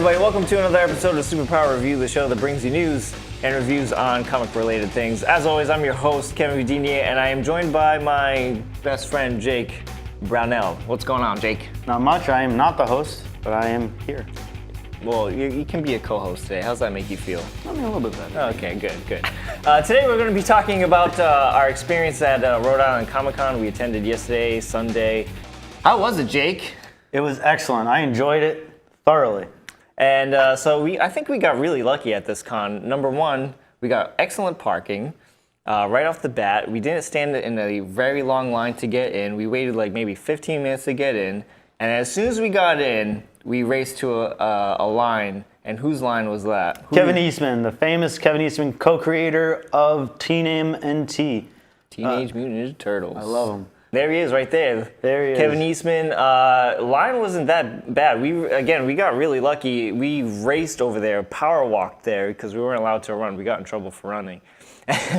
everybody, welcome to another episode of Superpower Review, the show that brings you news and reviews on comic-related things. As always, I'm your host, Kevin Eastman, and I am joined by my best friend, Jake Brownell. What's going on, Jake? Not much. I am not the host, but I am here. Well, you can be a co-host today. How's that make you feel? I mean, a little bit better. Okay, good. Today we're going to be talking about our experience at Rhode Island Comic-Con. We attended yesterday, Sunday. How was it, Jake? It was excellent. I enjoyed it thoroughly. And I think we got really lucky at this con. Number one, we got excellent parking right off the bat. We didn't stand in a very long line to get in. We waited like maybe 15 minutes to get in. And as soon as we got in, we raced to a line. And whose line was that? Kevin Eastman, the famous Kevin Eastman co-creator of TMNT. Teenage Mutant Ninja Turtles. I love him. There he is right there. There he is. Kevin Eastman. Line wasn't that bad. We got really lucky. We raced over there, power walked there because we weren't allowed to run. We got in trouble for running.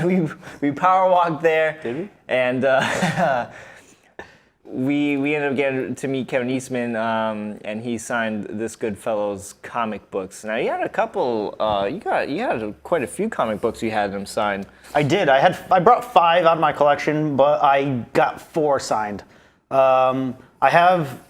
we power walked there. Did we? And we ended up getting to meet Kevin Eastman, and he signed this good fellow's comic books. Now you had a couple. You had quite a few comic books you had him sign. I did. I brought 5 out of my collection, but I got 4 signed. I have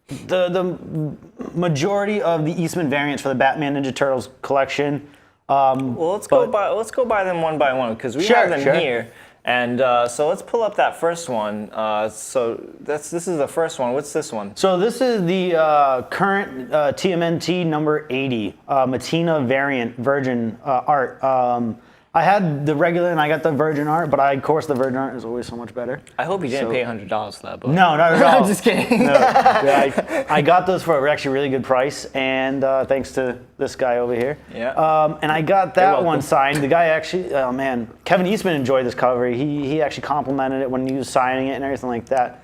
the majority of the Eastman variants for the Batman Ninja Turtles collection. Well, let's go by them one by one because we have them here. And so let's pull up that first one. This is the first one. What's this one? So this is the current TMNT number 80 Matina variant Virgin art. I had the regular and I got the Virgin art, but of course the Virgin art is always so much better. I hope you didn't pay $100 for that book. No, not at all. I'm just kidding. No. Yeah, I got those for actually a really good price, and thanks to this guy over here. Yeah. And I got that one signed. The guy actually, oh man, Kevin Eastman enjoyed this cover. He actually complimented it when he was signing it and everything like that.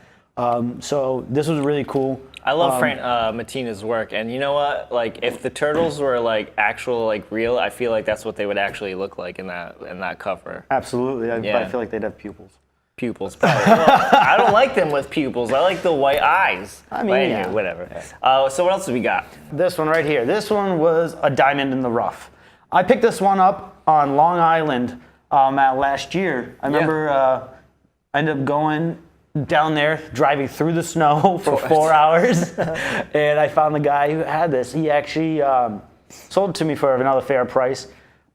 So this was really cool. I love Frank Matina's work, and you know what? Like, if the turtles were like actual, like real, I feel like that's what they would actually look like in that cover. Absolutely. I feel like they'd have pupils. Pupils, probably. Well, I don't like them with pupils. I like the white eyes. I mean, but anyway, whatever. Yeah. So what else do we got? This one right here. This one was a diamond in the rough. I picked this one up on Long Island last year. I remember I ended up going down there, driving through the snow for 4 hours, and I found the guy who had this. He actually sold it to me for another fair price,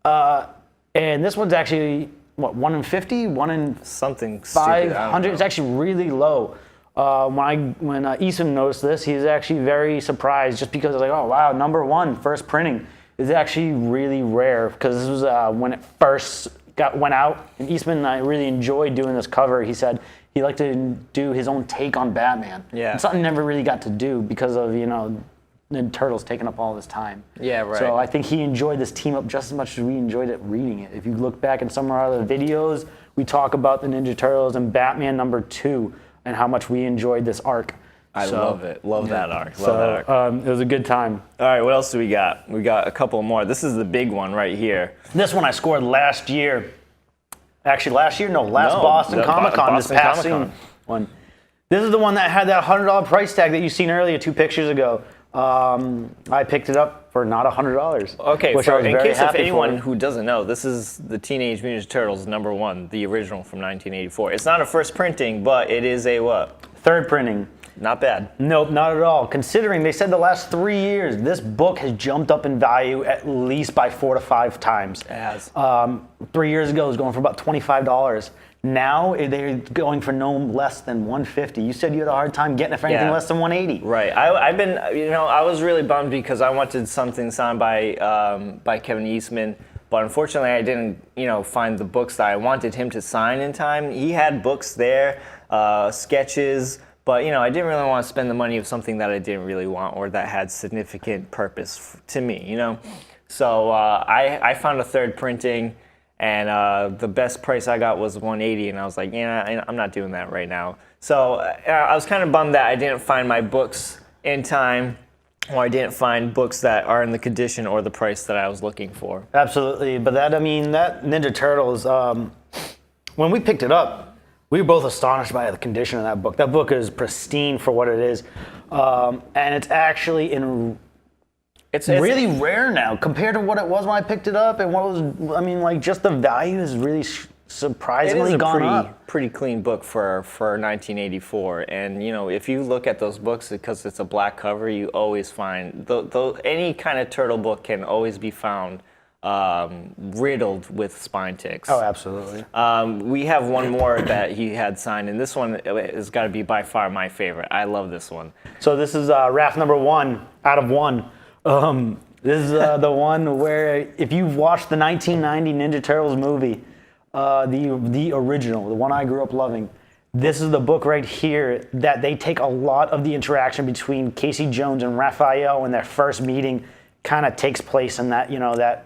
and this one's actually, what, 1 in 50? 1 in something 500? It's actually really low. When Eastman noticed this, he was actually very surprised, just because I was like, oh wow, number 1, first printing, is actually really rare, because this was when it first went out, and Eastman and I really enjoyed doing this cover. He said he liked to do his own take on Batman. Yeah. And something never really got to do because of, the Turtles taking up all this time. Yeah, right. So I think he enjoyed this team up just as much as we enjoyed it reading it. If you look back in some of our other videos, we talk about the Ninja Turtles and Batman number 2 and how much we enjoyed this arc. I love it. Love that arc. Love that arc. It was a good time. All right, what else do we got? We got a couple more. This is the big one right here. This one I scored last year. Actually, Boston Comic-Con, this passing one. This is the one that had that $100 price tag that you seen earlier 2 pictures ago. I picked it up for not $100. Okay, which I was in very case of happy anyone for. who doesn't know, this is the Teenage Mutant Ninja Turtles number 1, the original from 1984. It's not a first printing, but it is a what? 3rd printing. Not bad. Nope, not at all. Considering they said the last 3 years, this book has jumped up in value at least by 4 to 5 times. It has. 3 years ago, it was going for about $25. Now they're going for no less than $150. You said you had a hard time getting it for anything less than $180. Right. I was really bummed because I wanted something signed by Kevin Eastman, but unfortunately I didn't, find the books that I wanted him to sign in time. He had books there, sketches. But, I didn't really want to spend the money of something that I didn't really want or that had significant purpose to me, So I found a 3rd printing, and the best price I got was $180, and I was like, I'm not doing that right now. So I was kind of bummed that I didn't find my books in time, or I didn't find books that are in the condition or the price that I was looking for. Absolutely. But that Ninja Turtles, when we picked it up, we were both astonished by the condition of that book. That book is pristine for what it is. And it's actually It's really rare now compared to what it was when I picked it up, and what was, I mean, like, just the value has really surprisingly gone up. Pretty clean book for 1984, and you know, if you look at those books, because it's a black cover, you always find any kind of turtle book can always be found riddled with spine ticks. Oh, absolutely. We have one more that he had signed, and this one has got to be by far my favorite. I love this one. So this is raft number 1 out of 1. This is the one where, if you've watched the 1990 Ninja Turtles movie, the original, the one I grew up loving, this is the book right here that they take a lot of the interaction between Casey Jones and Raphael in their first meeting kind of takes place in that, you know, that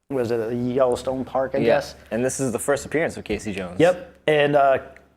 was it Yellowstone Park, I guess. And this is the first appearance of Casey Jones. Yep. And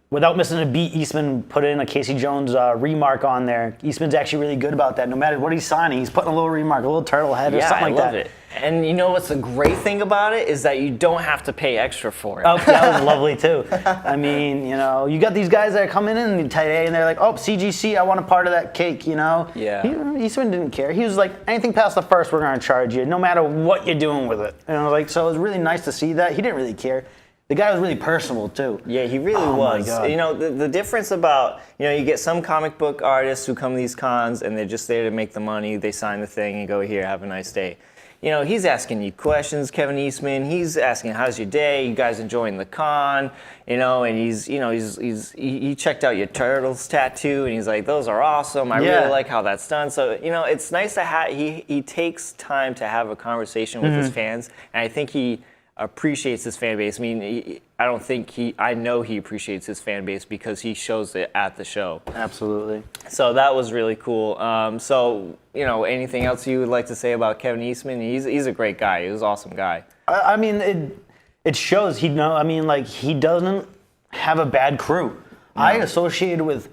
without missing a beat, Eastman put in a Casey Jones remark on there. Eastman's actually really good about that. No matter what he's signing, he's putting a little remark, a little turtle head or something like that. I love it. And you know what's the great thing about it is that you don't have to pay extra for it. Oh, that was lovely too. I mean, you know, you got these guys that are coming in today and they're like, oh, CGC, I want a part of that cake, you know? Yeah. Eastman didn't care. He was like, anything past the first, we're going to charge you, no matter what you're doing with it. And I was like, so it was really nice to see that. He didn't really care. The guy was really personable too. Yeah, he really was. My God. You know, the difference about, you know, you get some comic book artists who come to these cons and they're just there to make the money. They sign the thing and go, here, have a nice day. You know, he's asking you questions, Kevin Eastman. He's asking, how's your day? You guys enjoying the con? You know, and he checked out your Turtles tattoo and he's like, those are awesome. I really like how that's done. So, you know, it's nice to have, he takes time to have a conversation with his fans. And I think he appreciates his fan base. I mean, I know he appreciates his fan base because he shows it at the show. Absolutely. So that was really cool. So, you know, anything else you would like to say about Kevin Eastman? He's a great guy. He's an awesome guy. I mean, it shows he doesn't have a bad crew. No. I associated with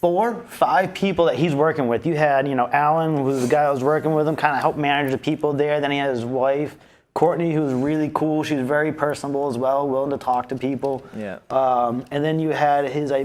4, 5 people that he's working with. You had, you know, Alan, who was the guy that was working with him, kind of helped manage the people there. Then he had his wife, Courtney, who was really cool. She was very personable as well, willing to talk to people. Yeah. And then you had his, I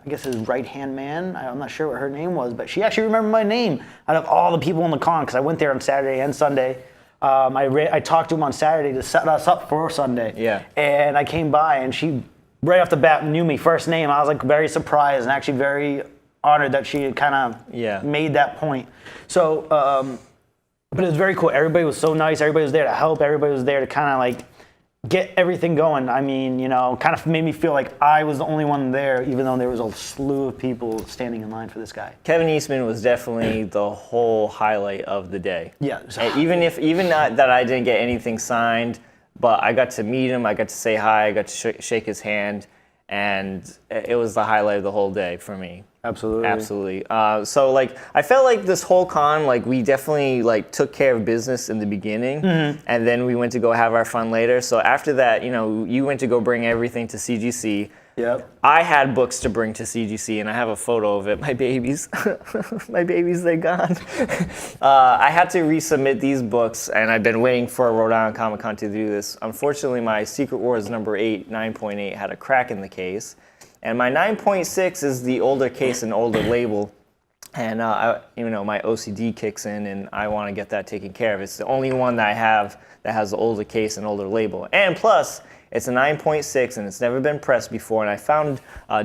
guess his right-hand man. I'm not sure what her name was, but she actually remembered my name out of all the people in the con, because I went there on Saturday and Sunday. I talked to him on Saturday to set us up for Sunday. Yeah. And I came by, and she, right off the bat, knew me first name. I was like very surprised and actually very honored that she had kind of made that point. So, but it was very cool. Everybody was so nice. Everybody was there to help. Everybody was there to kind of like get everything going. I mean, you know, kind of made me feel like I was the only one there, even though there was a slew of people standing in line for this guy. Kevin Eastman was definitely the whole highlight of the day. Yeah. Even not that I didn't get anything signed, but I got to meet him. I got to say hi. I got to shake his hand, and it was the highlight of the whole day for me. Absolutely. So like, I felt like this whole con, like we definitely like took care of business in the beginning, and then we went to go have our fun later. So after that, you know, you went to go bring everything to CGC. Yep. I had books to bring to CGC, and I have a photo of it. My babies, they're gone. I had to resubmit these books, and I've been waiting for Rhode Island Comic-Con to do this. Unfortunately, my Secret Wars number 8, 9.8 had a crack in the case. And my 9.6 is the older case and older label, and you know, my OCD kicks in, and I want to get that taken care of. It's the only one that I have that has the older case and older label, and plus it's a 9.6, and it's never been pressed before. And I found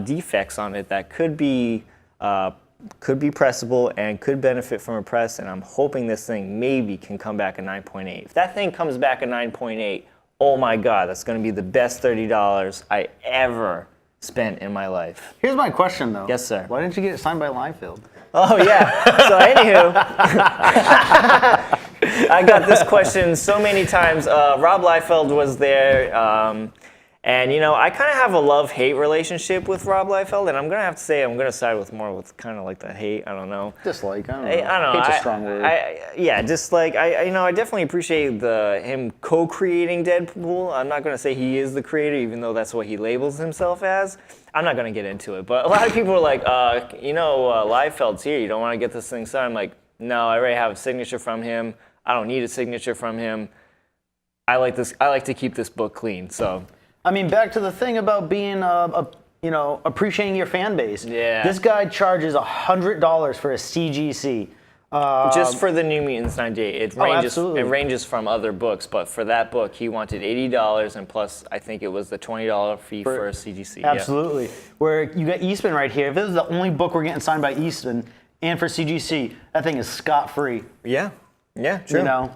defects on it that could be pressable and could benefit from a press. And I'm hoping this thing maybe can come back a 9.8. If that thing comes back a 9.8, oh my God, that's going to be the best $30 I ever spent in my life. Here's my question, though. Yes, sir. Why didn't you get it signed by Liefeld? Oh, yeah. So, anywho, I got this question so many times. Rob Liefeld was there, and, you know, I kind of have a love-hate relationship with Rob Liefeld, and I'm going to have to say I'm going to side with more with kind of like the hate. I don't know. Dislike. I don't know. Hate's a strong word. Dislike. You know, I definitely appreciate him co-creating Deadpool. I'm not going to say he is the creator, even though that's what he labels himself as. I'm not going to get into it. But a lot of people are like, you know, Liefeld's here. You don't want to get this thing signed? I'm like, no, I already have a signature from him. I don't need a signature from him. I like to keep this book clean. So. I mean, back to the thing about being, you know, appreciating your fan base. Yeah. This guy charges $100 for a CGC. Just for the New Mutants 98, absolutely. it ranges from other books, but for that book, he wanted $80, and plus, I think it was the $20 fee for CGC. Absolutely. Yeah. Where you got Eastman right here. If this is the only book we're getting signed by Eastman and for CGC, that thing is scot-free. Yeah. Yeah, true. You know,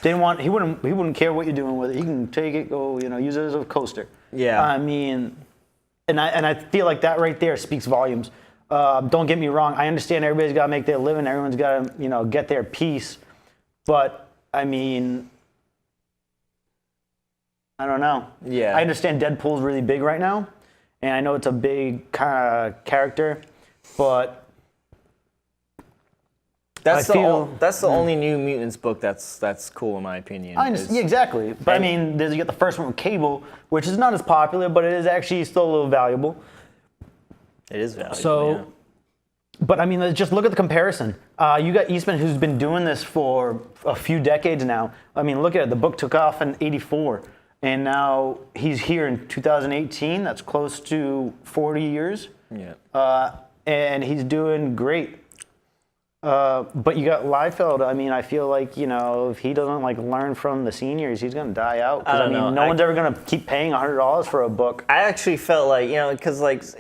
he wouldn't care what you're doing with it. He can take it, go, use it as a coaster. Yeah. I mean, and I feel like that right there speaks volumes. Don't get me wrong. I understand everybody's got to make their living. Everyone's got to, get their piece. But, I mean, I don't know. Yeah. I understand Deadpool's really big right now. And I know it's a big kind of character. But that's the only New Mutants book that's cool, in my opinion. Yeah, exactly. But, I mean, you get the first one with Cable, which is not as popular, but it is actually still a little valuable. It is valuable. So, yeah. But I mean, let's just look at the comparison. You got Eastman, who's been doing this for a few decades now. I mean, look at it. The book took off in '84, and now he's here in 2018. That's close to 40 years. Yeah. And he's doing great. But you got Liefeld. I mean, I feel like, if he doesn't learn from the seniors, he's going to die out. I don't know. No one's ever going to keep paying $100 for a book. I actually felt like, because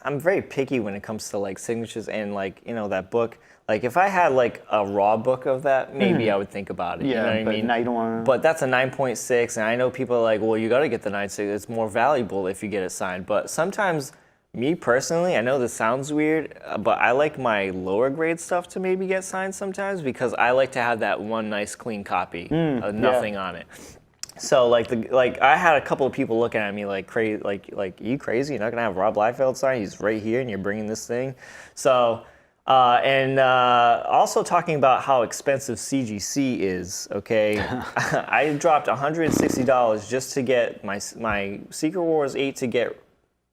I'm very picky when it comes to signatures and that book. If I had a raw book of that, maybe I would think about it. Yeah, you know what I mean? Now you don't want to. But that's a 9.6, and I know people are like, well, you got to get the 9.6. It's more valuable if you get it signed. But sometimes, me personally, I know this sounds weird, but I like my lower grade stuff to maybe get signed sometimes because I like to have that one nice clean copy of nothing on it. So I had a couple of people looking at me crazy, you crazy? You're not gonna have Rob Liefeld sign? He's right here, and you're bringing this thing. So, also talking about how expensive CGC is. Okay, I dropped $160 just to get my Secret Wars 8 to get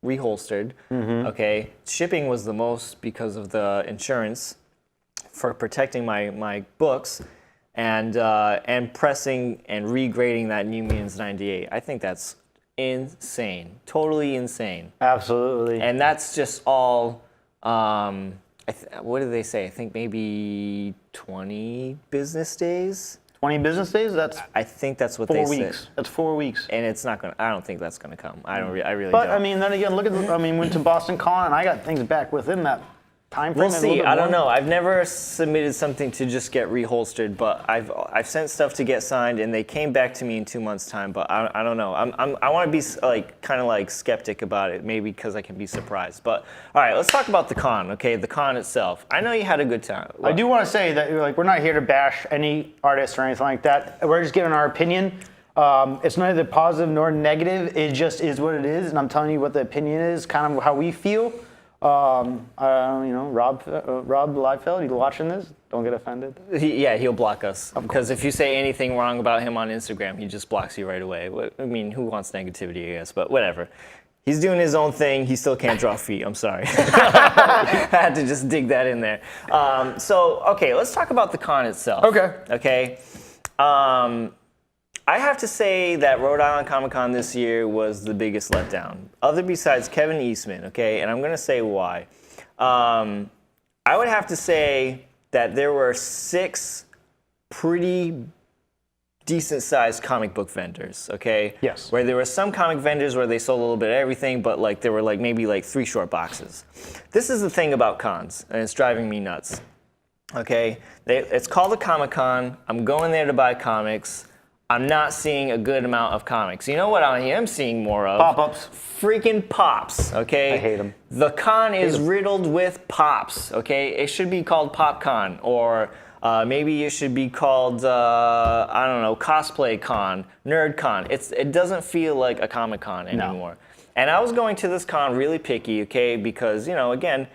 reholstered. Okay, shipping was the most because of the insurance for protecting my books. And pressing and regrading that New Mutants 98. I think that's insane. Totally insane. Absolutely. And that's just all, what did they say? I think maybe 20 business days? 20 business days? I think that's what they said. 4 weeks. That's 4 weeks. And it's not going to, I don't think that's going to come. I really don't. But, I mean, then again, look at, went to Boston Con, and I got things back within that time frame. We'll see. I don't know. I've never submitted something to just get reholstered, but I've sent stuff to get signed, and they came back to me in 2 months' time. But I don't know. I want to be kind of skeptic about it, maybe because I can be surprised. But all right, let's talk about the con. Okay, the con itself. I know you had a good time. I do want to say that we're not here to bash any artists or anything like that. We're just giving our opinion. It's neither positive nor negative. It just is what it is, and I'm telling you what the opinion is, kind of how we feel. Rob Liefeld, you watching this? Don't get offended. He'll block us. Because if you say anything wrong about him on Instagram, he just blocks you right away. I mean, who wants negativity, I guess, but whatever. He's doing his own thing. He still can't draw feet. I'm sorry. I had to just dig that in there. Okay, let's talk about the con itself. Okay. I have to say that Rhode Island Comic Con this year was the biggest letdown, other besides Kevin Eastman, okay? And I'm going to say why. I would have to say that there were 6 pretty decent-sized comic book vendors, okay? Yes. Where there were some comic vendors where they sold a little bit of everything, but there were maybe 3 short boxes. This is the thing about cons, and it's driving me nuts, okay? It's called a Comic-Con. I'm going there to buy comics. I'm not seeing a good amount of comics. You know what I am seeing more of? Pop-ups. Freaking pops, okay? I hate them. The con is riddled with pops, okay? It should be called PopCon, or maybe it should be called, I don't know, Cosplay Con, Nerd Con. It doesn't feel like a Comic Con anymore. No. And I was going to this con really picky, okay? Because, again,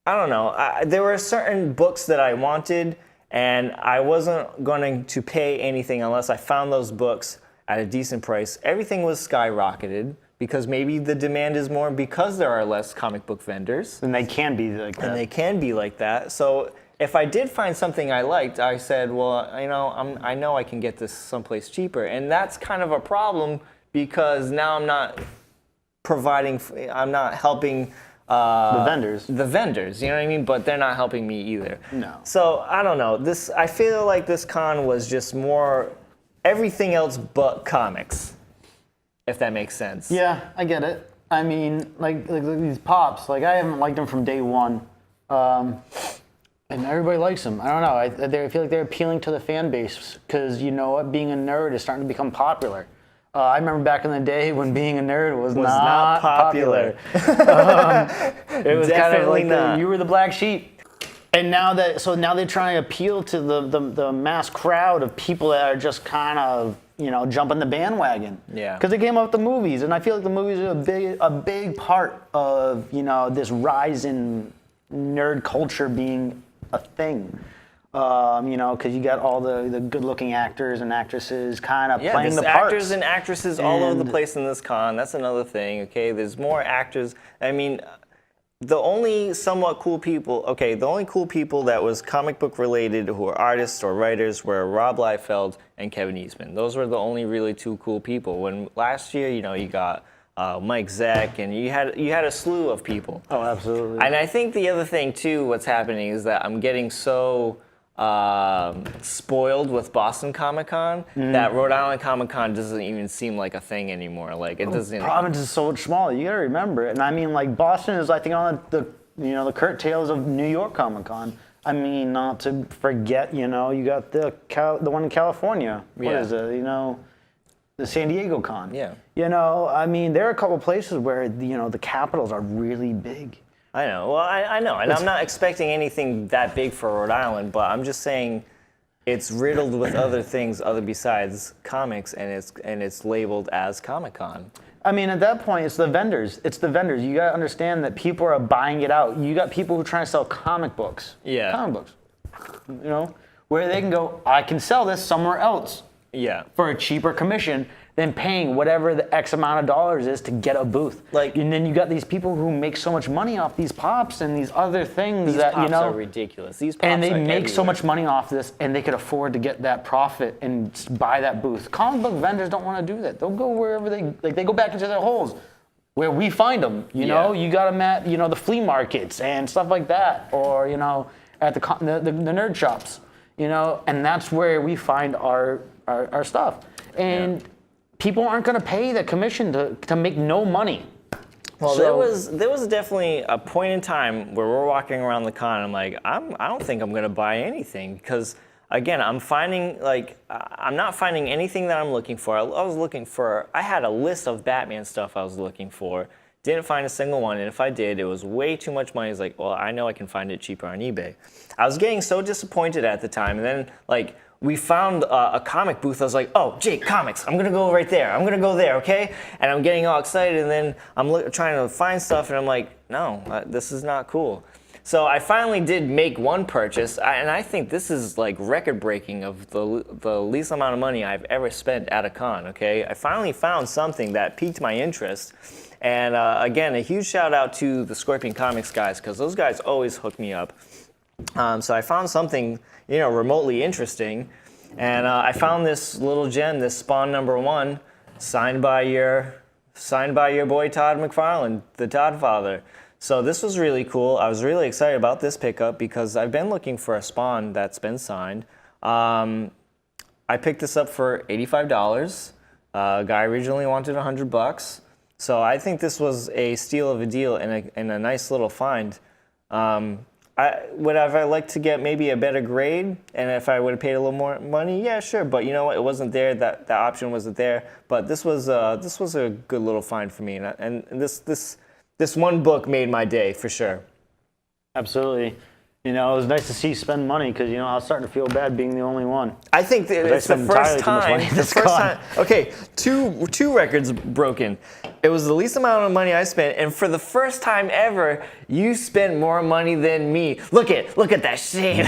I don't know. There were certain books that I wanted, and I wasn't going to pay anything unless I found those books at a decent price. Everything was skyrocketed because maybe the demand is more because there are less comic book vendors. And they can be like that. And they can be like that. So if I did find something I liked, I said, well, I know I can get this someplace cheaper. And that's kind of a problem because now I'm not helping The vendors. The vendors, you know what I mean? But they're not helping me either. No. So I don't know. I feel like this con was just more everything else but comics, if that makes sense. Yeah, I get it. I mean, like these pops, like I haven't liked them from day one. And everybody likes them. I don't know. I feel like they're appealing to the fan base because you know what, being a nerd is starting to become popular. I remember back in the day when being a nerd was not popular. It was kind of like you were the black sheep. And now they're trying to appeal to the mass crowd of people that are just kind of jumping the bandwagon. Yeah. Because they came up with the movies, and I feel like the movies are a big part of this rise in nerd culture being a thing. Because you got all the good-looking actors and actresses kind of playing the parts. Actors and actresses all over the place in this con. That's another thing, okay? There's more actors. I mean, the only somewhat cool people, the only cool people that was comic book related who were artists or writers were Rob Liefeld and Kevin Eastman. Those were the only really two cool people. When last year, you got Mike Zeck, and you had a slew of people. Oh, absolutely. And I think the other thing, too, what's happening is that I'm getting so spoiled with Boston Comic-Con that Rhode Island Comic-Con doesn't even seem like a thing anymore. Like it doesn't. The province is so much smaller. You got to remember it. And I mean, like Boston is, I think, on the current tails of New York Comic-Con. I mean, not to forget, you got the one in California. What is it? The San Diego Con. Yeah. I mean, there are a couple places where the capitals are really big. I know. Well, I know, and I'm not expecting anything that big for Rhode Island, but I'm just saying it's riddled with other things other besides comics, and it's labeled as Comic-Con. I mean, at that point, it's the vendors. It's the vendors. You got to understand that people are buying it out. You got people who are trying to sell comic books. Yeah. Comic books. Where they can go, I can sell this somewhere else. Yeah. For a cheaper commission than paying whatever the X amount of dollars is to get a booth. And then you got these people who make so much money off these pops and these other things these pops are ridiculous. These pops and they are make everywhere. so much money off this, and they could afford to get that profit and buy that booth. Comic book vendors don't want to do that. They'll go wherever they go back into their holes where we find them. You got them at the flea markets and stuff like that, or at the nerd shops. And that's where we find our stuff. And people aren't going to pay the commission to make no money. Well, there was definitely a point in time where we're walking around the con, and I'm like, I don't think I'm going to buy anything because, again, I'm not finding anything that I'm looking for. I had a list of Batman stuff I was looking for. Didn't find a single one, and if I did, it was way too much money. It's like, well, I know I can find it cheaper on eBay. I was getting so disappointed at the time, and then we found a comic booth. I was like, oh, Jake, comics. I'm going to go right there. I'm going to go there, okay? And I'm getting all excited, and then I'm trying to find stuff, and I'm like, no, this is not cool. So I finally did make one purchase, and I think this is like record-breaking of the least amount of money I've ever spent at a con, okay? I finally found something that piqued my interest. And again, a huge shout out to the Scorpion Comics guys, because those guys always hook me up. So I found something, remotely interesting, and I found this little gem, this Spawn #1, signed by your boy Todd McFarlane, the Toddfather. So this was really cool. I was really excited about this pickup because I've been looking for a Spawn that's been signed. I picked this up for $85. A guy originally wanted $100. So I think this was a steal of a deal and a nice little find. Would I like to get maybe a better grade? And if I would have paid a little more money, yeah, sure. But you know what? It wasn't there. That option wasn't there. But this was a good little find for me. And this one book made my day for sure. Absolutely. It was nice to see you spend money because I was starting to feel bad being the only one. I think that it's the first time. Okay, two records broken. It was the least amount of money I spent, and for the first time ever, you spent more money than me. Look at that shade.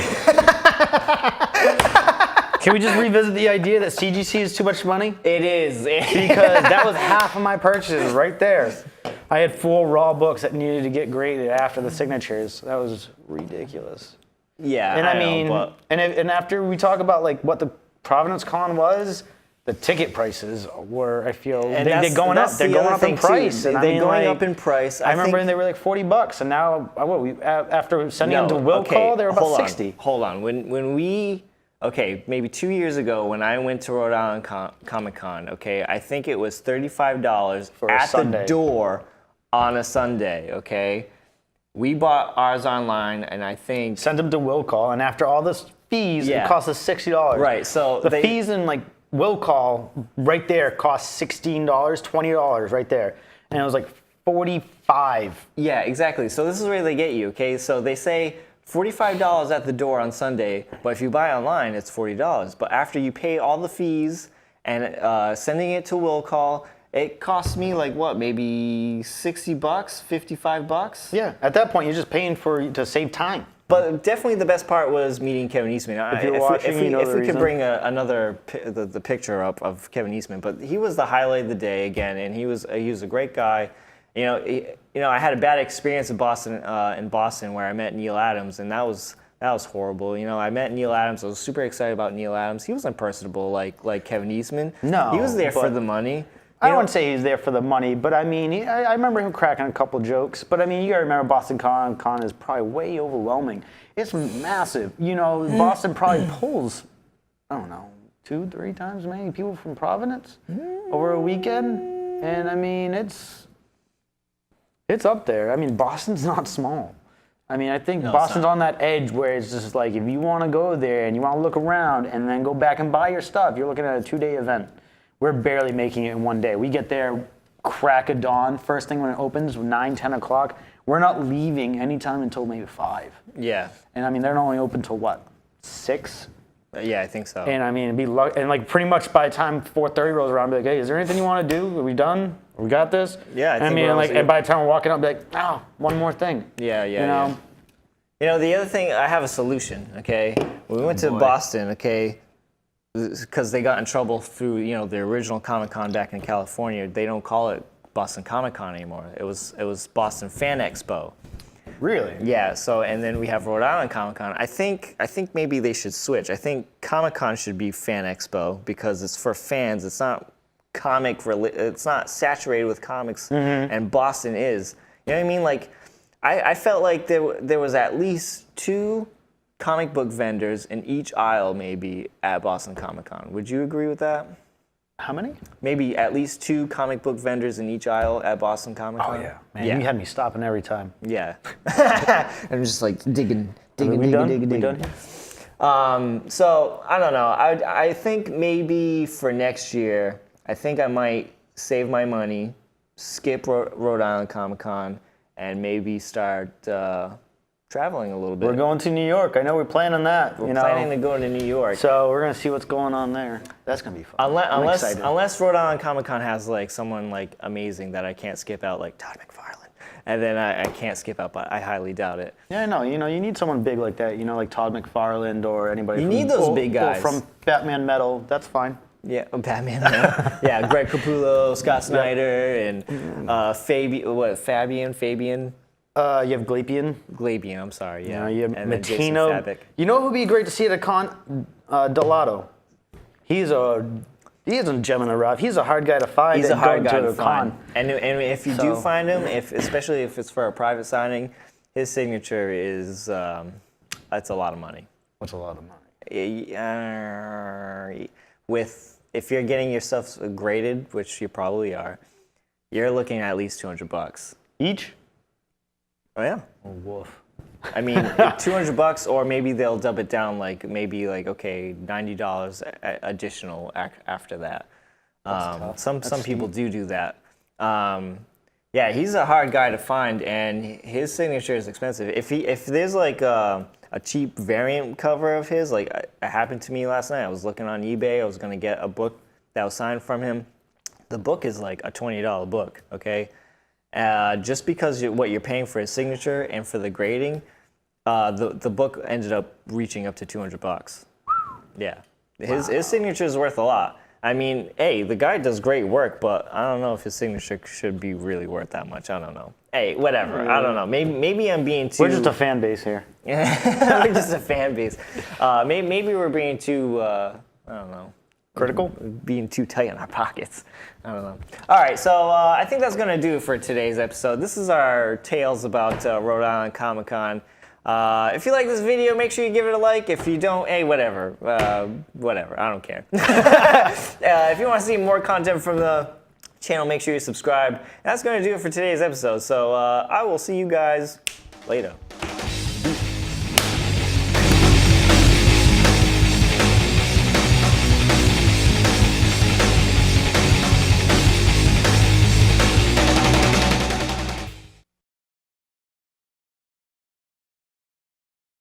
Can we just revisit the idea that CGC is too much money? It is. Because that was half of my purchases right there. I had 4 raw books that needed to get graded after the signatures. That was ridiculous. Yeah, and I mean, know, and after we talk about what the Providence Con was, the ticket prices were, I feel, And they're going up. that's They're the going other up in thing, too. price. And They're going up in price. I remember think, they were like $40, and now after sending them to will okay, call, they were about hold on, 60. Hold on. When we maybe 2 years ago when I went to Rhode Island Comic-Con, okay, I think it was $35 at the door on a Sunday, okay? We bought ours online, and I think Sent them to will call, and after all this fees, it cost us $60. Right, so the fees in like will call right there cost $16, $20 right there, and it was like 45. Yeah, exactly. So this is where they get you, okay? So they say $45 at the door on Sunday, but if you buy online, it's $40. But after you pay all the fees and sending it to will call, it costs me like what, maybe $60, $55? Yeah, at that point, you're just paying to save time. But definitely the best part was meeting Kevin Eastman. If we could bring the picture up of Kevin Eastman, but he was the highlight of the day again, and he was a great guy. You know, I had a bad experience in Boston where I met Neil Adams, and that was horrible. You know, I met Neil Adams. I was super excited about Neil Adams. He wasn't personable like Kevin Eastman. No, he was there for the money. I wouldn't say he's there for the money, but I mean, I remember him cracking a couple jokes. But I mean, you gotta remember Boston Con is probably way overwhelming. It's massive. You know, Boston probably pulls, I don't know, 2-3 times as many people from Providence over a weekend. And I mean, it's up there. I mean, Boston's not small. I mean, I think Boston's on that edge where it's just like, if you want to go there and you want to look around and then go back and buy your stuff, you're looking at a 2-day event. We're barely making it in one day. We get there crack of dawn, first thing when it opens, 9, 10 o'clock. We're not leaving anytime until maybe 5. Yeah. And I mean, they're not only open till what, 6? Yeah, I think so. And I mean, and like pretty much by the time 4:30 rolls around, I'll be like, hey, is there anything you want to do? Are we done? We got this? Yeah, I think mean, like, and by the time we're walking up, I'll be like, oh, one more thing. Yeah. You know? You know, the other thing, I have a solution, okay? When we went to Boston, okay, because they got in trouble through, you know, the original Comic-Con back in California, they don't call it Boston Comic-Con anymore. It was Boston Fan Expo. Really? Yeah, so, and then we have Rhode Island Comic-Con. I think maybe they should switch. I think Comic-Con should be Fan Expo because it's for fans. It's not it's not saturated with comics, and Boston is. You know what I mean? Like, I felt like there was at least 2 comic book vendors in each aisle maybe at Boston Comic-Con. Would you agree with that? How many? Maybe at least 2 comic book vendors in each aisle at Boston Comic-Con. Oh yeah, man, you had me stopping every time. Yeah. I'm just like digging. We done? So I don't know. I think maybe for next year, I think I might save my money, skip Rhode Island Comic-Con, and maybe start traveling a little bit. We're going to New York. I know we're planning that. We're planning to go to New York. So we're gonna see what's going on there. That's gonna be fun. Unless Rhode Island Comic-Con has like someone like amazing that I can't skip out, like Todd McFarlane, and then I can't skip out. But I highly doubt it. Yeah, no. You know, you need someone big like that. You know, like Todd McFarlane or anybody. You need those big guys from Batman Metal. That's fine. Yeah, Batman. Yeah, Greg Capullo, Scott Snyder, and Fabian. You have Glapian, I'm sorry, yeah. You have and then Jason Matino. Fabik. You know who'd be great to see at a con? Delato. He is a gem in the rough. He's a hard guy to find. He's a hard guy to find. find. And if you do find him, especially if it's for a private signing, his signature is that's a lot of money. What's a lot of money? If you're getting your stuff graded, which you probably are, you're looking at least $200 each. Oh yeah. Oh, woof. I mean, $200, or maybe they'll dub it down, like maybe like $90 additional after that. Some people do that. Yeah, he's a hard guy to find, and his signature is expensive. If there's like a cheap variant cover of his, like it happened to me last night. I was looking on eBay. I was gonna get a book that was signed from him. The book is like a $20 book. Okay. Just because what you're paying for his signature and for the grading, the book ended up reaching up to $200. Yeah, his signature is worth a lot. I mean, hey, the guy does great work, but I don't know if his signature should be really worth that much. I don't know. Hey, whatever. I don't know. Maybe I'm being too. We're just a fan base here. We're just a fan base. Maybe we're being too. I don't know. Critical? Being too tight on our pockets. I don't know. All right, so I think that's going to do it for today's episode. This is our tales about Rhode Island Comic-Con. If you like this video, make sure you give it a like. If you don't, hey, whatever. Whatever. I don't care. If you want to see more content from the channel, make sure you subscribe. That's going to do it for today's episode. So I will see you guys later.